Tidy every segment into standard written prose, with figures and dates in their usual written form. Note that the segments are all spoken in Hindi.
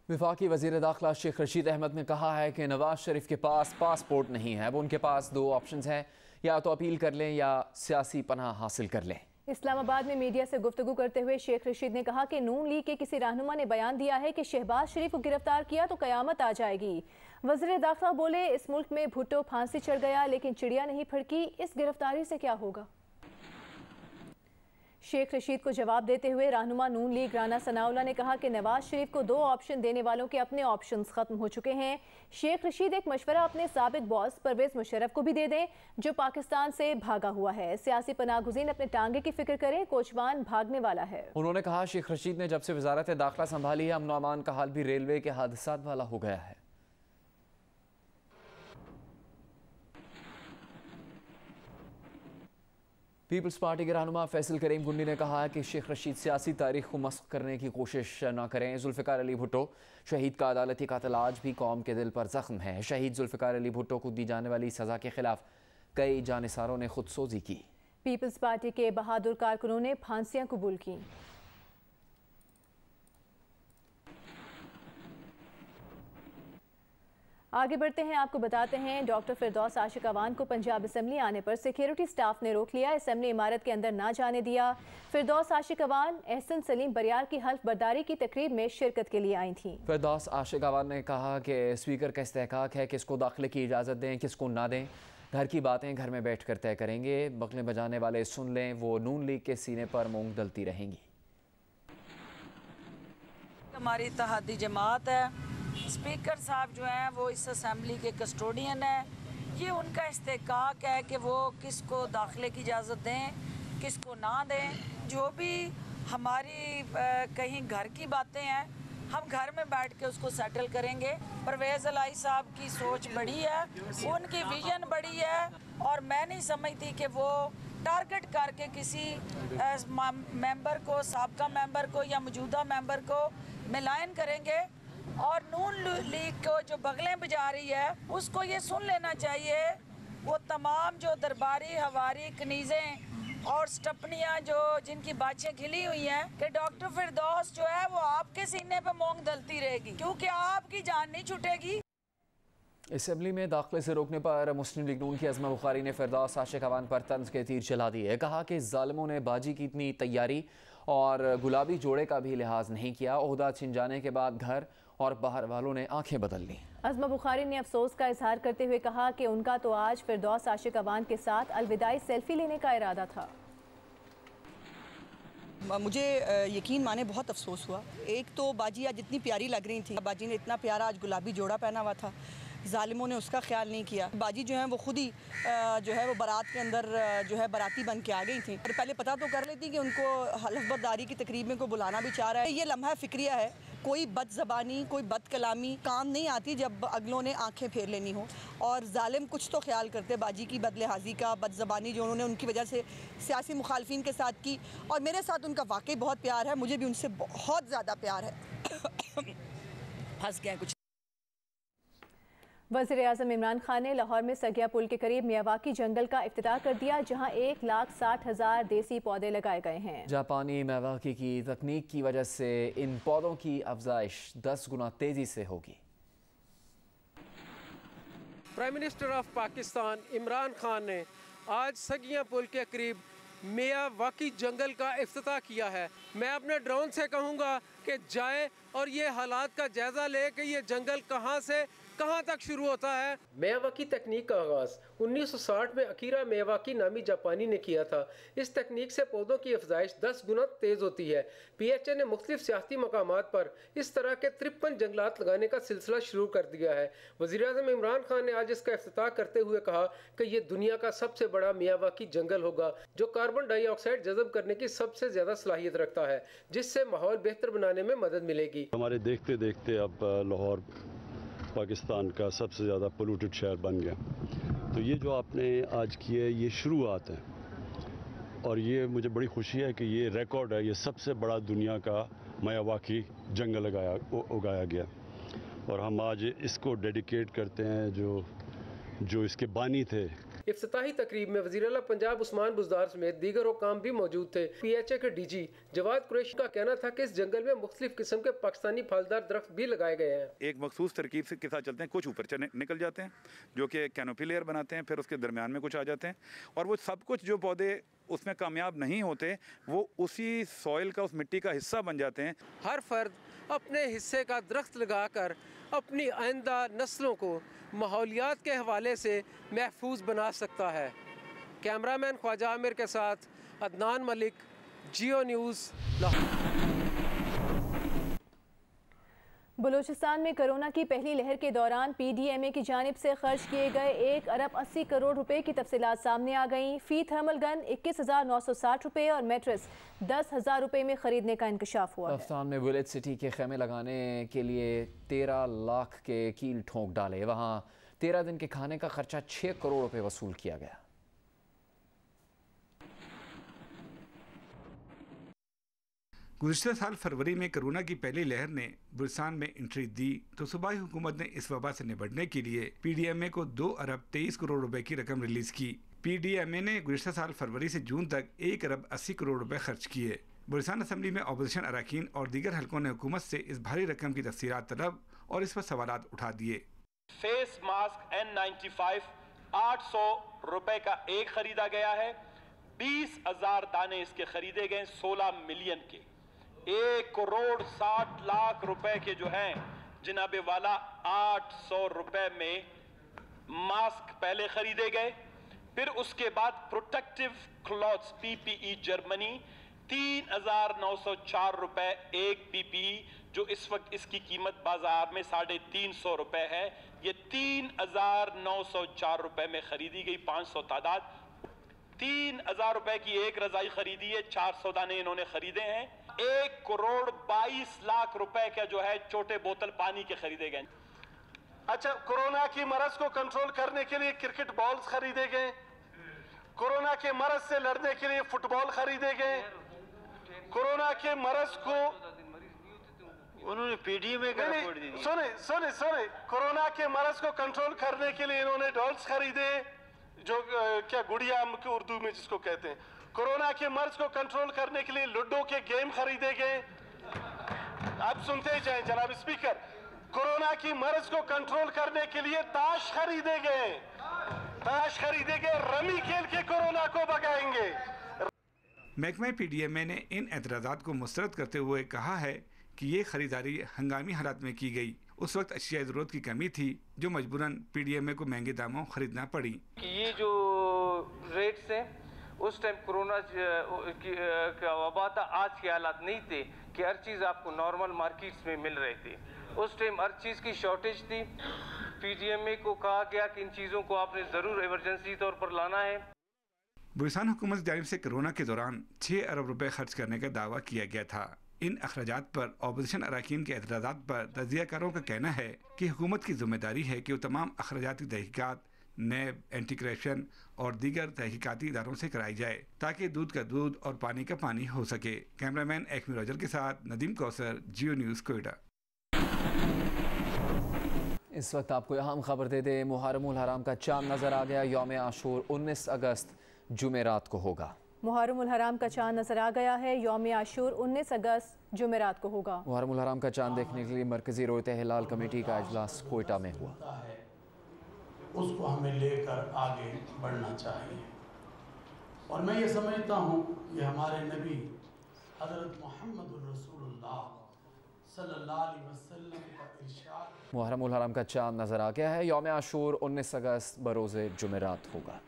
वफाकी वज़ीर दाखिला शेख रशीद अहमद ने कहा है कि नवाज शरीफ के पास पासपोर्ट नहीं है। वो उनके पास दो ऑप्शंस हैं, या तो अपील कर लें या सियासी पनाह हासिल कर लें। इस्लामाबाद में मीडिया से गुफ्तगू करते हुए शेख रशीद ने कहा कि नून लीग के किसी रहनुमा ने बयान दिया है कि शहबाज शरीफ को गिरफ्तार किया तो कयामत आ जाएगी। वज़ीर दाखिला बोले, इस मुल्क में भुट्टो फांसी चढ़ गया लेकिन चिड़िया नहीं फड़की, इस गिरफ्तारी से क्या होगा। शेख रशीद को जवाब देते हुए रहनुमा नून लीग राना सनाउल्लाह ने कहा कि नवाज शरीफ को दो ऑप्शन देने वालों के अपने ऑप्शंस खत्म हो चुके हैं। शेख रशीद एक मशवरा अपने साबिक बॉस परवेज मुशर्रफ को भी दे दें जो पाकिस्तान से भागा हुआ है। सियासी पनाहगुज़ीन अपने टांगे की फिक्र करें, कोचवान भागने वाला है। उन्होंने कहा, शेख रशीद ने जब से वजारत दाखिला संभाली है, अमन अमान का हाल भी रेलवे के हादसात वाला हो गया है। पीपल्स पार्टी के रहनुमा फैसल करीम गुंडी ने कहा है कि शेख रशीद सियासी तारीख को मस्ख करने की कोशिश न करें। जुल्फ़िकार अली भुट्टो शहीद का अदालती कातिल आज भी कौम के दिल पर जख्म है। शहीद जुल्फ़िकार अली भुट्टो को दी जाने वाली सज़ा के खिलाफ कई जानिसारों ने खुदसोजी की। पीपल्स पार्टी के बहादुर कारकुनों ने फांसियां कबूल की। आगे बढ़ते हैं, आपको बताते हैं डॉक्टर फिरदौस आशिक अवान को पंजाब असम्बली आने पर सिक्योरिटी स्टाफ ने रोक लिया, असम्बली इमारत के अंदर ना जाने दिया। फिरदौस आशिक अवान एहसन सलीम बरियार की हल्फ बर्दारी की तकरीब में शिरकत के लिए आई थी। फिरदौस आशिक अवान ने कहा कि स्पीकर का इस्तेहकाक है किसको दाखिले की इजाज़त दें किसको ना दें। घर की बातें घर में बैठ कर तय करेंगे। बगले बजाने वाले सुन लें, वो नून लीग के सीने पर मूंग दलती रहेंगी। हमारी इत्तेहादी जमात है, स्पीकर साहब जो हैं वो इस असेंबली के कस्टोडियन हैं। ये उनका इस्तेहकाक है कि वो किसको दाखिले की इजाज़त दें किसको ना दें। जो भी हमारी कहीं घर की बातें हैं हम घर में बैठ के उसको सेटल करेंगे। परवेज़ अलाई साहब की सोच बड़ी है, उनकी विजन बड़ी है और मैं नहीं समझती कि वो टारगेट करके किसी मेंबर को, साबका मेंबर को या मौजूदा मेंबर को मिलायन करेंगे। और नून लीग को जो बगलें बजा रही है उसको ये सुन लेना चाहिए, वो तमाम जो दरबारी हवारी कनीज़ें और स्टपनियाँ जो जिनकी बातें खिली हुई हैं कि डॉक्टर फिरदौस जो है वो आपके सीने पे मूंग दलती रहेगी क्योंकि आपकी जान नहीं छूटेगी। असम्बली में दाखिले से रोकने पर मुस्लिम लीग नून की अज़मा बुखारी ने फिरदौस आशिक अवान पर तंज के तीर चला दिए। कहा कि जालिमों ने बाजी की इतनी तैयारी और गुलाबी जोड़े का भी लिहाज नहीं किया। ओहदा छिन जाने के बाद घर और बाहर वालों ने आंखें बदल ली। अज़मा बुखारी ने अफसोस का इजहार करते हुए कहा कि उनका तो आज फिरदौस आशिक अवान के साथ अलविदाई सेल्फी लेने का इरादा था। मुझे यकीन माने बहुत अफसोस हुआ। एक तो बाजी आज इतनी प्यारी लग रही थी, बाजी ने इतना प्यारा आज गुलाबी जोड़ा पहना हुआ था, जालिमों ने उसका ख्याल नहीं किया। बाजी जो है वो खुद ही जो है वो बारात के अंदर जो है बाराती बन के आ गई थी। और पहले पता तो कर लेती कि उनको हल्फ बर्दारी की तकरीब में कोई बुलाना भी चाह रहा है। ये लम्हा फिक्रिया है, कोई बद ज़बानी कोई बद कलामी काम नहीं आती जब अगलों ने आंखें फेर लेनी हो। और जालिम कुछ तो ख्याल करते बाजी की बदलिहाजी का, बद ज़बानी जो उन्होंने उनकी वजह से सियासी मुखालफिन के साथ की। और मेरे साथ उनका वाकई बहुत प्यार है, मुझे भी उनसे बहुत ज़्यादा प्यार है। फंस गए कुछ। वज़ीर आज़म इमरान खान ने लाहौर में सगिया पुल के करीब मियावाकी जंगल का इफ्तिताह कर दिया, जहां 1,60,000 देसी पौधे लगाए गए हैं। जापानी मियावाकी की तकनीक की वजह से इन पौधों की अफजाइश 10 गुना तेजी से होगी। Prime minister of Pakistan Imran Khan ने आज सगिया पुल के करीब मियावाकी जंगल का इफ्तिताह किया है। मैं अपने ड्रोन से कहूँगा कि जाए और ये हालात का जायज़ा ले कि ये जंगल कहाँ से कहाँ तक शुरू होता है। मियावाकी तकनीक का आगाज़ 1960 में अकीरा मियावाकी नामी जापानी ने किया था। इस तकनीक से पौधों की अफजाइश 10 गुना तेज़ होती है। PHA ने मुख्तलिफ सियासी मकामात पर इस तरह के 53 जंगलात लगाने का सिलसिला शुरू कर दिया है। वज़ीर-ए-आज़म इमरान खान ने आज इसका इफ्तिताह करते हुए कहा कि ये दुनिया का सबसे बड़ा मियावाकी जंगल होगा जो कार्बन डाइऑक्साइड जज़ब करने की सबसे ज़्यादा सलाहियत रखता है, जिससे माहौल बेहतर बनाने में मदद मिलेगी। हमारे देखते देखते अब लाहौर पाकिस्तान का सबसे ज़्यादा पोल्यूटेड शहर बन गया। तो ये जो आपने आज किए ये शुरुआत है और ये मुझे बड़ी खुशी है कि ये रिकॉर्ड है, ये सबसे बड़ा दुनिया का मियावाकी जंगल उगाया गया और हम आज इसको डेडिकेट करते हैं जो इसके बानी थे। इफ्तिताही तकरीब में वज़ीर आला पंजाब उस्मान बुज़दार समेत दीगर हुकाम भी मौजूद थे। PHA के DG जवाद कुरैशी का कहना था कि इस जंगल में मुख्तलिफ किस्म के पाकिस्तानी फलदार दरख्त भी लगाए गए हैं। एक मखसूस तरकीब से के साथ चलते हैं, कुछ ऊपर निकल जाते हैं जो कि कैनोपी लेयर बनाते हैं, फिर उसके दरमियान में कुछ आ जाते हैं, और वो सब कुछ जो पौधे उसमें कामयाब नहीं होते वो उसी सॉइल का, उस मिट्टी का हिस्सा बन जाते हैं। हर फर्द अपने हिस्से का दरख्त लगाकर अपनी आइंदा नस्लों को माहौलियात के हवाले से महफूज बना सकता है। कैमरामैन ख्वाजा आमिर के साथ अदनान मलिक, जियो न्यूज़, लाहौर। बलूचिस्तान में कोरोना की पहली लहर के दौरान PDMA की जानिब से खर्च किए गए 1 अरब 80 करोड़ रुपए की तफसीलात सामने आ गईं। फी थर्मल गन 21,960 रुपये और मैट्रेस 10,000 रुपये में खरीदने का इंकशाफ हुआ है। पाकिस्तान में विलेज सिटी के खेमे लगाने के लिए 13 लाख के कील ठोंक डाले। वहाँ 13 दिन के खाने का खर्चा 6 करोड़ रुपये वसूल किया गया। गुज़िश्ता साल फरवरी में कोरोना की पहली लहर ने बलूचिस्तान में एंट्री दी तो सूबाई हुकूमत ने इस वबा से निपटने के लिए PDMA को 2 अरब 23 करोड़ रुपए की रकम रिलीज की। PDMA ने गुज़िश्ता साल फरवरी से जून तक 1 अरब 80 करोड़ रुपए खर्च किए। बलूचिस्तान असम्बली में अपोजिशन अरकान और दीगर हलकों ने हुकूमत से इस भारी रकम की तफसीलात तलब और इस पर सवालात उठा दिए। फेस मास्क N95 800 रुपए का एक खरीदा गया है। 20,000 दाने इसके खरीदे गए 16 मिलियन के। 1 करोड़ 60 लाख रुपए के जो हैं जनाबे वाला 800 रुपए में मास्क पहले खरीदे गए। फिर उसके बाद प्रोटेक्टिव क्लॉथ्स PPE जर्मनी 3,904 रुपए एक PPE, जो इस वक्त इसकी कीमत बाजार में 350 रुपए है। ये 3,904 रुपए में खरीदी गई 500 तादाद। 3,000 रुपए की एक रजाई खरीदी है, 400 दाने इन्होंने खरीदे हैं। 1 करोड़ 22 लाख रुपए का जो है छोटे बोतल पानी के खरीदे गए। अच्छा, कोरोना की मरज को कंट्रोल करने के लिए क्रिकेट बॉल्स खरीदे गए। कोरोना के मरज से लड़ने के लिए फुटबॉल खरीदे गए। कोरोना के मरज को उन्होंने PDMA का रिपोर्ट दी। सुने कोरोना के मरज को कंट्रोल करने के लिए इन्होंने डॉल्स खरीदे, जो क्या गुड़िया के उर्दू में जिसको कहते हैं। कोरोना के मर्ज को कंट्रोल करने के लिए लूडो के गेम खरीदे गए। आप सुनते जाएं जनाब स्पीकर। कोरोना की मर्ज को कंट्रोल करने के लिए ताश खरीदे गए। रमी खेल के कोरोना को भगाएंगे। महकमा PDMA ने इन एतराज़ात को मुस्तरद करते हुए कहा है कि ये खरीदारी हंगामी हालात में की गई। उस वक्त अशिया ज़रूरत की कमी थी जो मजबूरन PDMA को महंगे दामों खरीदना पड़ी। ये जो रेट्स हैं उस टाइम कोरोना की वबा था, आज के हालात नहीं थे कि हर चीज़ आपको नॉर्मल मार्केट्स में मिल रही थी। उस टाइम हर चीज़ की शॉर्टेज थी। PDMA को कहा गया कि इन चीज़ों को आपने ज़रूर इमरजेंसी तौर पर लाना है। बलूचिस्तान हुकूमत की जानिब से कोरोना के दौरान 6 अरब रुपए खर्च करने का दावा किया गया था। इन अखराजात पर अपोजिशन अरकान के एतराज़ात पर तजियाकारों का कहना है कि हुकूमत की जिम्मेदारी है कि वो तमाम अखराजाती तहकीकात नैब, एंटी करप्शन और दीगर तहकीकाती इदारों से कराई जाए ताकि दूध का दूध और पानी का पानी हो सके। कैमरामैन एक्मी रोजर के साथ नदीम कौसर, जियो न्यूज़, कोयटा। इस वक्त आपको अहम खबर दे दे, मुहर्रमुल हराम का चांद नजर आ गया। यौम आशूर 19 अगस्त जुमेरात को होगा। मुहर्रमुल हराम का चांद नजर आ गया है। यौम आशूर 19 अगस्त जुमेरात को होगा। मुहर्रमुल हराम का चांद देखने के लिए मरकजी रोयत हिलाल कमेटी का इजलास कोयटा में हुआ। उसको हमें लेकर आगे बढ़ना चाहिए। और मैं ये समझता हूँ कि हमारे नबी हज़रत मोहम्मद रसूलुल्लाह सल्लल्लाहु अलैहि वसल्लम का इरशाद। मुहर्रमुल हराम का चांद नजर आ गया है। यौम आशूर 19 अगस्त बरोज़े जुमेरात होगा।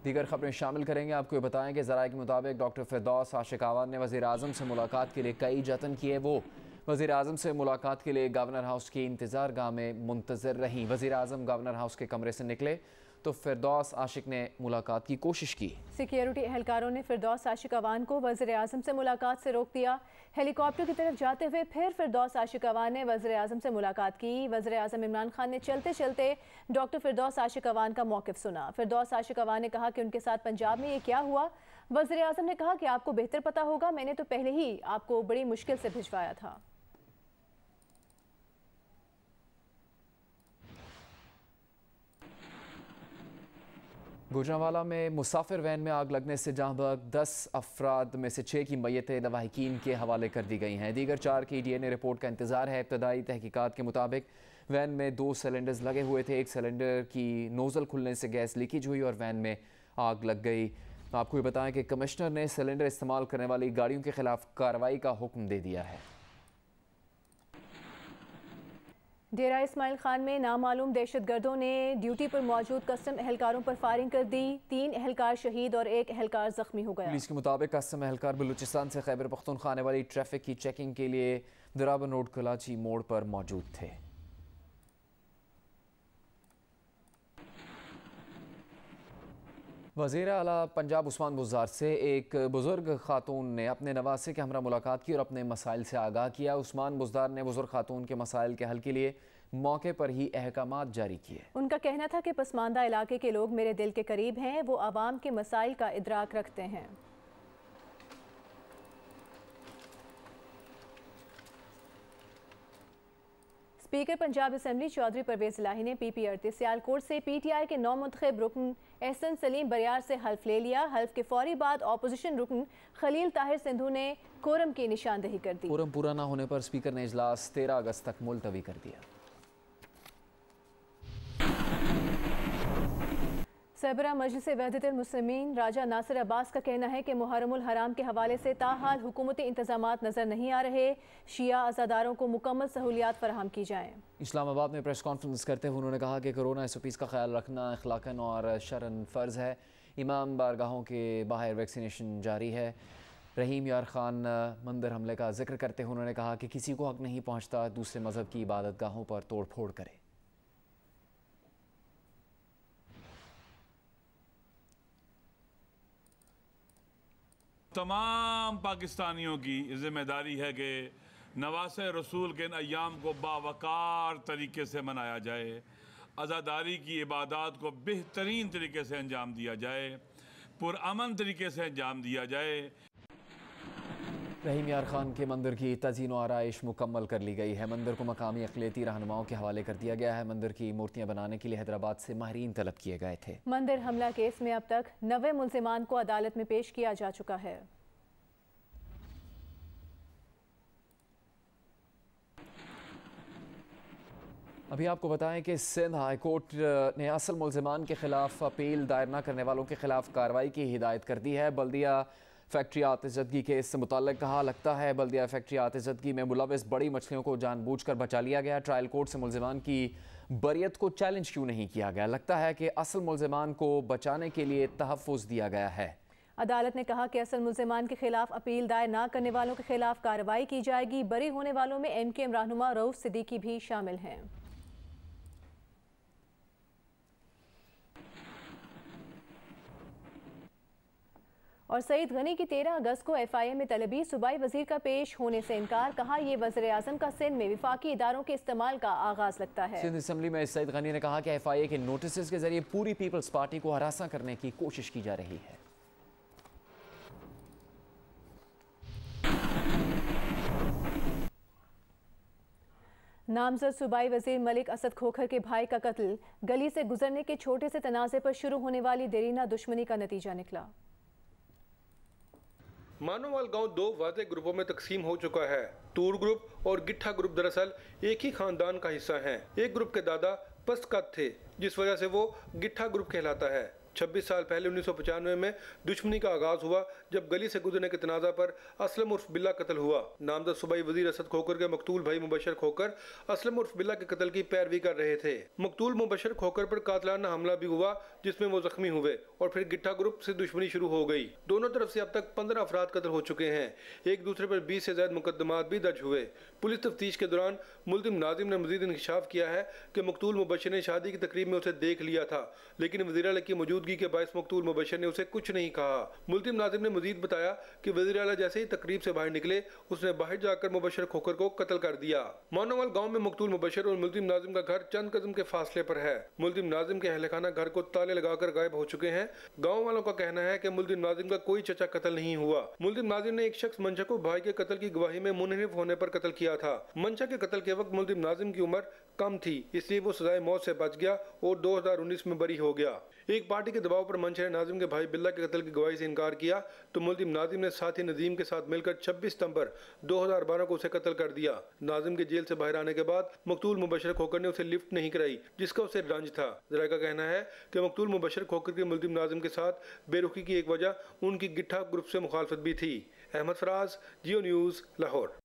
दीगर खबरें शामिल करेंगे। आपको ये बताएं कि ज़राए के मुताबिक डॉक्टर फिरदौस आशिक आवान ने वज़ीर आज़म से मुलाकात के लिए कई जतन किए। वो वज़ीर आज़म से मुलाकात के लिए गवर्नर हाउस की इंतज़ार गाह में मुंतज़िर रहीं। वज़ीर आज़म गवर्नर हाउस के कमरे से निकले तो फिरदौस आशिक ने मुलाकात की कोशिश की। सिक्योरिटी एहलकारों ने फिरदौस आशिक अवान को वज़ीर आज़म से मुलाकात से रोक दिया। हेलीकॉप्टर की तरफ जाते हुए फिर फिरदौस आशिक अवान ने वज़ीर आज़म से मुलाकात की। वज़ीर आज़म इमरान खान ने चलते चलते डॉक्टर फिरदौस आशिक अवान का मौक़िफ़ सुना। फिरदौस आशिक अवान ने कहा कि उनके साथ पंजाब में ये क्या हुआ। वज़ीर आज़म ने कहा कि आपको बेहतर पता होगा, मैंने तो पहले ही आपको बड़ी मुश्किल से भिजवाया था। गुजरांवाला में मुसाफिर वैन में आग लगने से जहां बहक 10 अफराद में से 6 की मैयतें लवाहिकीन के हवाले कर दी गई हैं। दीगर 4 की DNA रिपोर्ट का इंतजार है। इब्तदाई तहकीकात के मुताबिक वैन में 2 सिलेंडर्स लगे हुए थे। एक सिलेंडर की नोज़ल खुलने से गैस लीकेज हुई और वैन में आग लग गई। आपको ये बताएं कि कमिश्नर ने सिलेंडर इस्तेमाल करने वाली गाड़ियों के खिलाफ कार्रवाई का हुक्म दे दिया है। डेरा इस्माइल खान में नामालूम दहशतगर्दों ने ड्यूटी पर मौजूद कस्टम एहलकारों पर फायरिंग कर दी। 3 एहलकार शहीद और 1 एहलकार जख्मी हो गया। पुलिस के मुताबिक कस्टम एहलकार बलूचिस्तान से खैबर पख्तूनख्वा आने वाली ट्रैफिक की चेकिंग के लिए दराबन रोड कराची मोड़ पर मौजूद थे। वज़ीर आला पंजाब उस्मान बुज़दार से एक बुज़ुर्ग खातून ने अपने नवासे के हमरा मुलाकात की और अपने मसाइल से आगाह किया। उस्मान बुज़दार ने बुज़ुर्ग खातून के मसाइल के हल के लिए मौके पर ही अहकामात जारी किए। उनका कहना था कि पसमानदा इलाके के लोग मेरे दिल के करीब हैं, वो आवाम के मसाइल का इदराक रखते हैं। स्पीकर पंजाब असेंबली चौधरी परवेज इलाही ने PP38 सियालकोट से PTI के नौमुंतखब रुकन एहसन सलीम बरियार से हल्फ ले लिया। हल्फ के फौरी बाद ऑपोजिशन रुकन खलील ताहिर सिंधु ने कोरम की निशानदेही कर दी। कोरम पूरा न होने पर स्पीकर ने इजलास 13 अगस्त तक मुलतवी कर दिया। सरबरा मजलिस वहदतुल मुस्लिमीन राजा नासिर अब्बास का कहना है कि मुहर्रमुल हराम के हवाले से ताहाल हुकूमती इंतजामात नजर नहीं आ रहे। शिया अज़ादारों को मुकम्मल सहूलियात फराहम की जाएँ। इस्लामाबाद में प्रेस कॉन्फ्रेंस करते हुए उन्होंने कहा कि कोरोना SOPs का ख्याल रखना अखलाकन और शरन फ़र्ज़ है। इमाम बारगाहों के बाहर वैक्सीनेशन जारी है। रहीम यार खान मंदिर हमले का जिक्र करते हुए उन्होंने कहा कि किसी को हक नहीं पहुँचता दूसरे मज़हब की इबादत गाहों पर तोड़ फोड़ करे। तमाम पाकिस्तानियों की जिम्मेदारी है कि नवासे रसूल के अय्याम को बावकार तरीके से मनाया जाए, अज़ादारी की इबादत को बेहतरीन तरीके से अंजाम दिया जाए, पुरअमन तरीके से अंजाम दिया जाए। रहीम यार खान के मंदिर की तज़ीन और आराइश मुकम्मल कर ली गई है। मंदिर को मकामी अक़लियती रहनुमाओं के हवाले कर दिया गया है। मंदिर की मूर्तियां बनाने के लिए हैदराबाद से माहिरीन तलब किए गए थे। मंदिर हमला केस में अब तक 90 मुल्ज़िमान को अदालत में पेश किया जा चुका है। अभी आपको बताएं कि सिंध हाई कोर्ट ने असल मुल्ज़िमान के खिलाफ अपील दायर न करने वालों के खिलाफ कार्रवाई की हिदायत कर दी है। बल्दिया फैक्ट्री आतिशदगी केस से मुताल्लिक़ कहा लगता है बल्दिया फैक्ट्री आतिशदगी में मुलविस बड़ी मछलियों को जानबूझकर बचा लिया गया। ट्रायल कोर्ट से मुल्ज़िमान की बरियत को चैलेंज क्यों नहीं किया गया? लगता है कि असल मुल्ज़िमान को बचाने के लिए तहफ़्फ़ुज़ दिया गया है। अदालत ने कहा कि असल मुल्ज़िमान के खिलाफ अपील दायर न करने वालों के खिलाफ कार्रवाई की जाएगी। बरी होने वालों में MKM रहनुमा रऊफ सिद्दीकी भी शामिल हैं। और सईद गनी की 13 अगस्त को FIA में तलबी, सूबाई वजीर का पेश होने से इनकार। कहा यह वज़ीर आज़म का सिंध में विफाकी इदारों के इस्तेमाल का आगाज लगता है। सिंध असम्बली में सईद गनी ने कहा कि FIA के नोटिस के जरिए पूरी पीपल्स पार्टी को हरासा करने की कोशिश की जा रही है। नामजद सूबाई वजीर मलिक असद खोखर के भाई का कत्ल गली से गुजरने के छोटे से तनाज़े पर शुरू होने वाली देरीना दुश्मनी का नतीजा निकला। मानोवाल गांव 2 वाज़े ग्रुपों में तकसीम हो चुका है। तूर ग्रुप और गिट्ठा ग्रुप दरअसल एक ही खानदान का हिस्सा हैं। एक ग्रुप के दादा पस्त कद थे, जिस वजह से वो गिट्ठा ग्रुप कहलाता है। 26 साल पहले 1995 में दुश्मनी का आगाज हुआ जब गली से गुजरने के तनाज़ा पर असलम उर्फ बिल्ला कत्ल हुआ। नामजद सूबाई वजीर असद खोकर के मकतूल भाई मुबशर खोकर असलम उर्फ बिल्ला के कत्ल की पैरवी कर रहे थे। मकतूल मुबशर खोकर पर कातलाना हमला भी हुआ जिसमें वो जख्मी हुए और फिर गिट्ठा ग्रुप से दुश्मनी शुरू हो गई। दोनों तरफ से अब तक 15 अफराद कत्ल हो चुके हैं। एक दूसरे पर 20 से ज्यादा मुकदमात भी दर्ज हुए। पुलिस तफ्तीश के दौरान मुल्जिम नाजिम ने मजीद इंकशाफ किया है कि मकतूल मुबशर ने शादी की तकरीब में उसे देख लिया था, लेकिन वज़ीर आला की मौजूदगी के बायस मकतूल मुबशर ने उसे कुछ नहीं कहा। मुल्जिम नाजिम ने मजीद बताया कि वज़ीर आला जैसे ही तकरीब से बाहर निकले उसने बाहर जाकर मुबशर खोकर को कत्ल कर दिया। मानोवाल गाँव में मकतूल मुबशर और मुल्जिम नाजिम का घर चंद कदम के फासले पर है। मुल्जिम नाजिम के अहलखाना घर को ताले लगाकर गायब हो चुके हैं। गाँव वालों का कहना है कि मुल्जिम नाजिम का कोई चचा कत्ल नहीं हुआ। मुल्जिम नाजिम ने एक शख्स मंशा को भाई के कत्ल की गवाही में मुनहरिफ होने पर कत्ल किया था। मंशा के कत्ल के वक्त मुल्जिम नाजिम की उम्र कम थी, इसलिए वो सजाए मौत से बच गया और 2019 में बरी हो गया। एक पार्टी के दबाव पर मंशर नाजिम के भाई बिल्ला के कत्ल की गवाही से इनकार किया तो मुल्जिम नाजिम ने साथी नदीम के साथ मिलकर 26 सितंबर 2012 को उसे कत्ल कर दिया। नाजिम के जेल से बाहर आने के बाद मकतूल मुबशर खोकर ने उसे लिफ्ट नहीं कराई, जिसका उसे रंज था। जराये का कहना है कि मकतूल मुबशर खोकर के मुल्जिम नाजिम के साथ बेरुखी की एक वजह उनकी गिट्ठा ग्रुप से मुखालफत भी थी। अहमद फराज, जियो न्यूज़, लाहौर।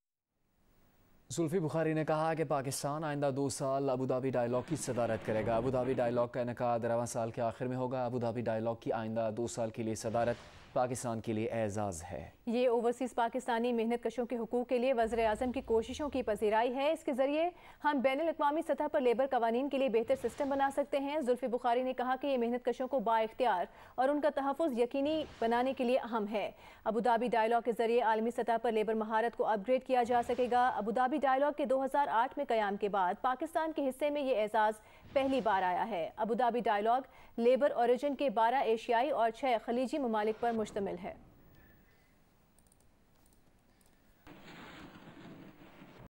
जुल्फी बुखारी ने कहा कि पाकिस्तान आइंदा 2 साल अबू धाबी डायलॉग की सदारत करेगा। अबू धाबी डायलॉग का इनेकाद रवां साल के आखिर में होगा। अबू धाबी डायलॉग की आइंदा 2 साल के लिए सदारत पाकिस्तान के लिए एजाज़ है। ये ओवरसीज़ पाकिस्तानी मेहनत कशों के हुकूक के लिए वज़ीर आज़म की कोशिशों की पजीराई है। इसके ज़रिए हम बैनुल अक़वामी सतह पर लेबर कवानीन के लिए बेहतर सिस्टम बना सकते हैं। जुल्फी बुखारी ने कहा कि ये मेहनत कशों को बाइख्तियार और उनका तहफ़्फ़ुज़ यकीनी बनाने के लिए अहम है। अबू धाबी डायलॉग के ज़रिए आलमी सतह पर लेबर महारत को अपग्रेड किया जा सकेगा। अबू धाबी डायलॉग के 2008 में क़याम के बाद पाकिस्तान के हिस्से में ये एजाज़ पहली बार आया है। Abu Dhabi dialogue labour origin के 12 एशियाई और 6 खलीजी ममालिक पर मुश्तमिल है।